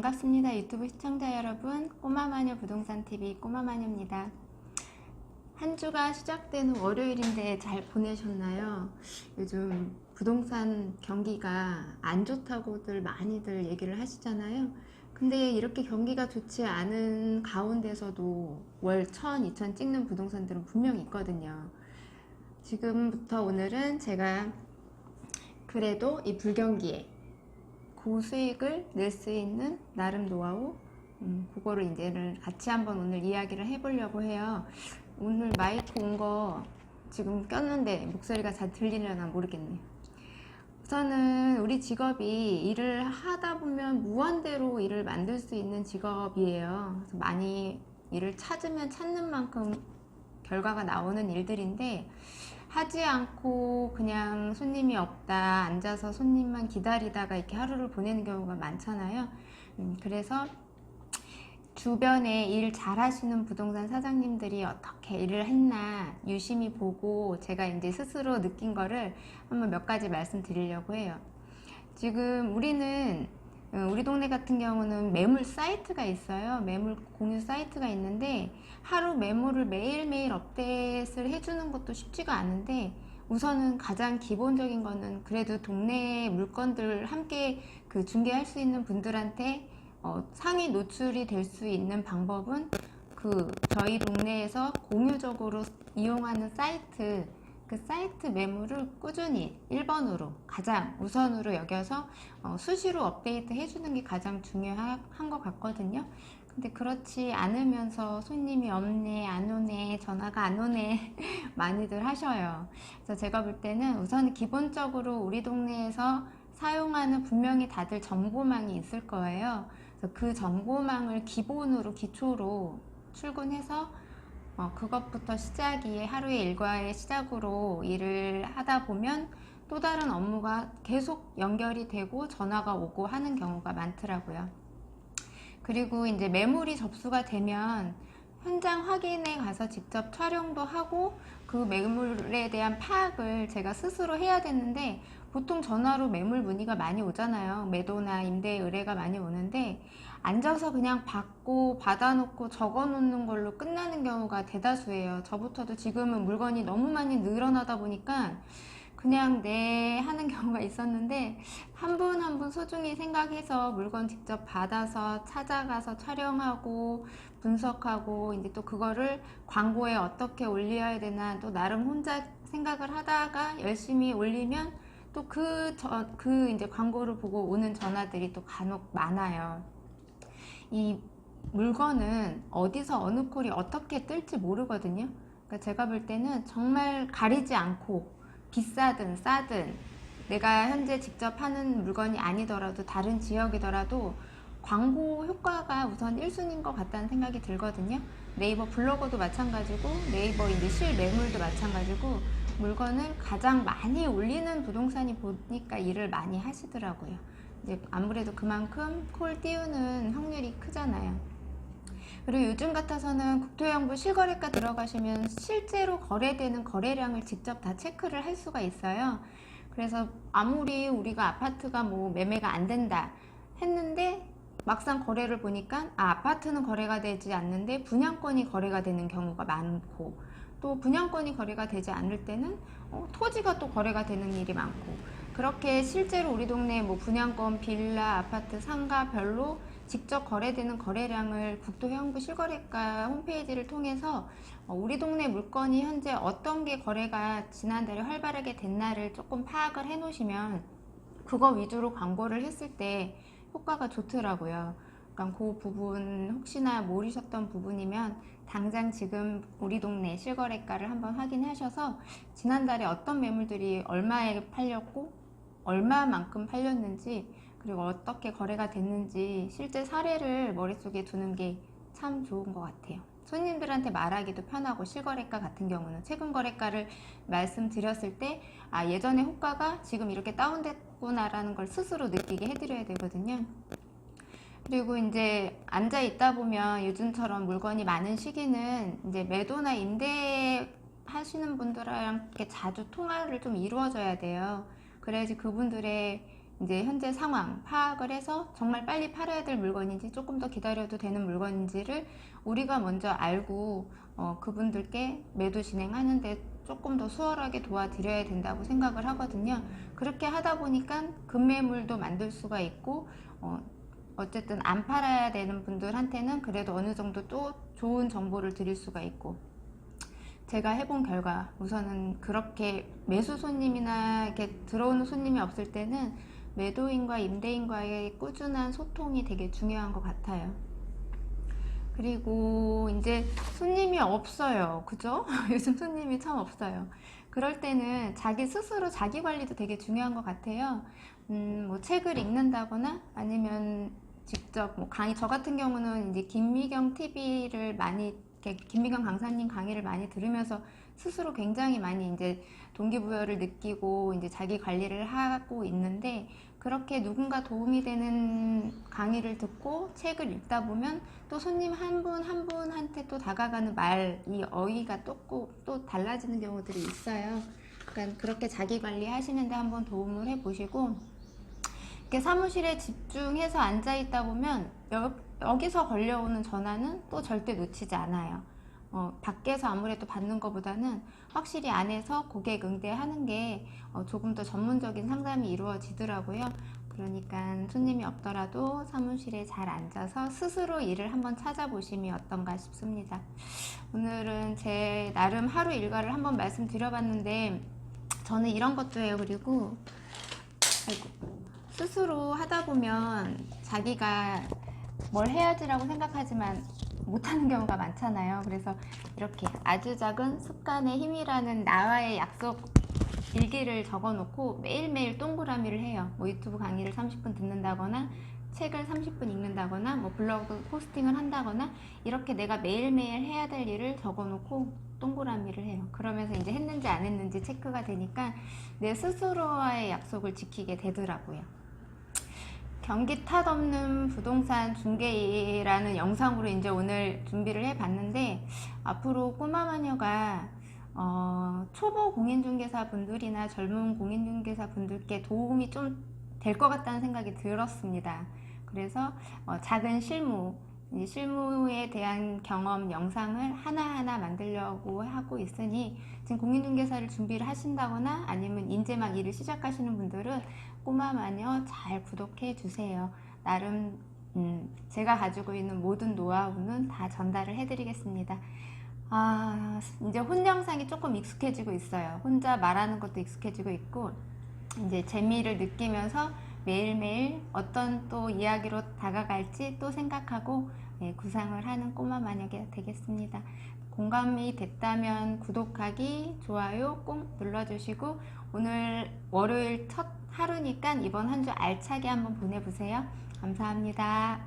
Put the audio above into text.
반갑습니다. 유튜브 시청자 여러분, 꼬마마녀 부동산TV 꼬마마녀입니다. 한 주가 시작되는 월요일인데 잘 보내셨나요? 요즘 부동산 경기가 안 좋다고들 많이들 얘기를 하시잖아요. 근데 이렇게 경기가 좋지 않은 가운데서도 월 1000, 2000 찍는 부동산들은 분명히 있거든요. 지금부터 오늘은 제가 그래도 이 불경기에 고수익을 낼 수 있는 나름 노하우, 그거를 이제 같이 한번 오늘 이야기를 해보려고 해요. 오늘 마이크 온 거 지금 꼈는데 목소리가 잘 들리려나 모르겠네요. 우선은 우리 직업이 일을 하다 보면 무한대로 일을 만들 수 있는 직업이에요. 그래서 많이 일을 찾으면 찾는 만큼 결과가 나오는 일들인데, 하지 않고 그냥 손님이 없다 앉아서 손님만 기다리다가 이렇게 하루를 보내는 경우가 많잖아요. 그래서 주변에 일 잘하시는 부동산 사장님들이 어떻게 일을 했나 유심히 보고 제가 이제 스스로 느낀 거를 한번 몇 가지 말씀드리려고 해요. 지금 우리 동네 같은 경우는 매물 사이트가 있어요. 매물 공유 사이트가 있는데 하루 매물을 매일매일 업데이트를 해주는 것도 쉽지가 않은데, 우선은 가장 기본적인 거는 그래도 동네 물건들 함께 중개할 수 있는 분들한테 상위 노출이 될 수 있는 방법은 저희 동네에서 공유적으로 이용하는 사이트, 그 사이트 매물을 꾸준히 1번으로 가장 우선으로 여겨서 수시로 업데이트 해주는 게 가장 중요한 것 같거든요. 근데 그렇지 않으면서 손님이 없네, 안 오네, 전화가 안 오네 많이들 하셔요. 그래서 제가 볼 때는 우선 기본적으로 우리 동네에서 사용하는 분명히 다들 정보망이 있을 거예요. 그래서 그 정보망을 기본으로 기초로 출근해서 그것부터 시작이 하루의 일과의 시작으로 일을 하다 보면 또 다른 업무가 계속 연결이 되고 전화가 오고 하는 경우가 많더라고요. 그리고 이제 매물이 접수가 되면 현장 확인에 가서 직접 촬영도 하고 그 매물에 대한 파악을 제가 스스로 해야 되는데, 보통 전화로 매물 문의가 많이 오잖아요. 매도나 임대 의뢰가 많이 오는데 앉아서 그냥 받아놓고 적어 놓는 걸로 끝나는 경우가 대다수예요. 저부터도 지금은 물건이 너무 많이 늘어나다 보니까 그냥 하는 경우가 있었는데, 한 분 한 분 소중히 생각해서 물건 직접 받아서 찾아가서 촬영하고 분석하고 이제 또 그거를 광고에 어떻게 올려야 되나 또 나름 혼자 생각을 하다가 열심히 올리면 또 이제 광고를 보고 오는 전화들이 또 간혹 많아요. 이 물건은 어디서 어느 콜이 어떻게 뜰지 모르거든요. 그러니까 제가 볼 때는 정말 가리지 않고 비싸든 싸든 내가 현재 직접 하는 물건이 아니더라도 다른 지역이더라도 광고 효과가 우선 1순위인 것 같다는 생각이 들거든요. 네이버 블로거도 마찬가지고 네이버 이제 실매물도 마찬가지고 물건을 가장 많이 올리는 부동산이 보니까 일을 많이 하시더라고요. 이제 아무래도 그만큼 콜 띄우는 확률이 크잖아요. 그리고 요즘 같아서는 국토해양부 실거래가 들어가시면 실제로 거래되는 거래량을 직접 다 체크를 할 수가 있어요. 그래서 아무리 우리가 아파트가 매매가 안 된다 했는데 막상 거래를 보니까 아파트는 거래가 되지 않는데 분양권이 거래가 되는 경우가 많고, 또 분양권이 거래가 되지 않을 때는 토지가 또 거래가 되는 일이 많고, 그렇게 실제로 우리 동네 분양권, 빌라, 아파트, 상가별로 직접 거래되는 거래량을 국토해양부 실거래가 홈페이지를 통해서 우리 동네 물건이 현재 어떤 게 거래가 지난달에 활발하게 됐나를 조금 파악을 해 놓으시면 그거 위주로 광고를 했을 때 효과가 좋더라고요. 그러니까 그 부분 혹시나 모르셨던 부분이면 당장 지금 우리 동네 실거래가를 한번 확인하셔서 지난달에 어떤 매물들이 얼마에 팔렸고 얼마만큼 팔렸는지, 그리고 어떻게 거래가 됐는지 실제 사례를 머릿속에 두는 게 참 좋은 것 같아요. 손님들한테 말하기도 편하고, 실거래가 같은 경우는 최근 거래가를 말씀드렸을 때 예전에 호가가 지금 이렇게 다운됐구나 라는 걸 스스로 느끼게 해드려야 되거든요. 그리고 이제 앉아 있다 보면 요즘처럼 물건이 많은 시기는 이제 매도나 임대 하시는 분들이랑 이렇게 자주 통화를 좀 이루어져야 돼요. 그래야지 그분들의 이제 현재 상황 파악을 해서 정말 빨리 팔아야 될 물건인지 조금 더 기다려도 되는 물건인지를 우리가 먼저 알고 그분들께 매도 진행하는데 조금 더 수월하게 도와드려야 된다고 생각을 하거든요. 그렇게 하다 보니까 급매물도 만들 수가 있고 어쨌든 안 팔아야 되는 분들한테는 그래도 어느 정도 또 좋은 정보를 드릴 수가 있고, 제가 해본 결과 우선은 그렇게 매수 손님이나 이렇게 들어오는 손님이 없을 때는 매도인과 임대인과의 꾸준한 소통이 되게 중요한 것 같아요. 그리고 이제 손님이 없어요. 그죠? 요즘 손님이 참 없어요. 그럴 때는 자기 스스로 자기 관리도 되게 중요한 것 같아요. 뭐 책을 읽는다거나 아니면 직접 뭐 강의, 저 같은 경우는 이제 김미경 TV를 많이, 김미경 강사님 강의를 많이 들으면서 스스로 굉장히 많이 이제 동기부여를 느끼고 이제 자기 관리를 하고 있는데, 그렇게 누군가 도움이 되는 강의를 듣고 책을 읽다 보면 또 손님 한 분 한 분한테 또 다가가는 말, 이 어휘가 또 달라지는 경우들이 있어요. 그러니까 그렇게 자기 관리 하시는데 한번 도움을 해보시고, 이렇게 사무실에 집중해서 앉아 있다 보면 여기서 걸려오는 전화는 또 절대 놓치지 않아요. 밖에서 아무래도 받는 것보다는 확실히 안에서 고객 응대하는 게 조금 더 전문적인 상담이 이루어지더라고요. 그러니까 손님이 없더라도 사무실에 잘 앉아서 스스로 일을 한번 찾아보심이 어떤가 싶습니다. 오늘은 제 나름 하루 일과를 한번 말씀드려봤는데, 저는 이런 것도 해요. 그리고 스스로 하다 보면 자기가 뭘 해야지라고 생각하지만 못하는 경우가 많잖아요. 그래서 이렇게 아주 작은 습관의 힘이라는 나와의 약속 일기를 적어놓고 매일매일 동그라미를 해요. 뭐 유튜브 강의를 30분 듣는다거나 책을 30분 읽는다거나 뭐 블로그 포스팅을 한다거나 이렇게 내가 매일매일 해야 될 일을 적어놓고 동그라미를 해요. 그러면서 이제 했는지 안 했는지 체크가 되니까 내 스스로와의 약속을 지키게 되더라고요. 경기 탓 없는 부동산 중개라는 영상으로 이제 오늘 준비를 해봤는데, 앞으로 꼬마마녀가 초보 공인중개사 분들이나 젊은 공인중개사 분들께 도움이 좀 될 것 같다는 생각이 들었습니다. 그래서 작은 실무에 대한 경험 영상을 하나하나 만들려고 하고 있으니, 지금 공인중개사를 준비를 하신다거나 아니면 이제 막 일을 시작하시는 분들은 꼬마마녀 잘 구독해 주세요. 나름 제가 가지고 있는 모든 노하우는 다 전달을 해드리겠습니다. 이제 혼 영상이 조금 익숙해지고 있어요. 혼자 말하는 것도 익숙해지고 있고, 이제 재미를 느끼면서 매일매일 어떤 또 이야기로 다가갈지 또 생각하고 구상을 하는 꼬마마녀가 되겠습니다. 공감이 됐다면 구독하기, 좋아요 꼭 눌러주시고, 오늘 월요일 첫 하루니까 이번 한 주 알차게 한번 보내보세요. 감사합니다.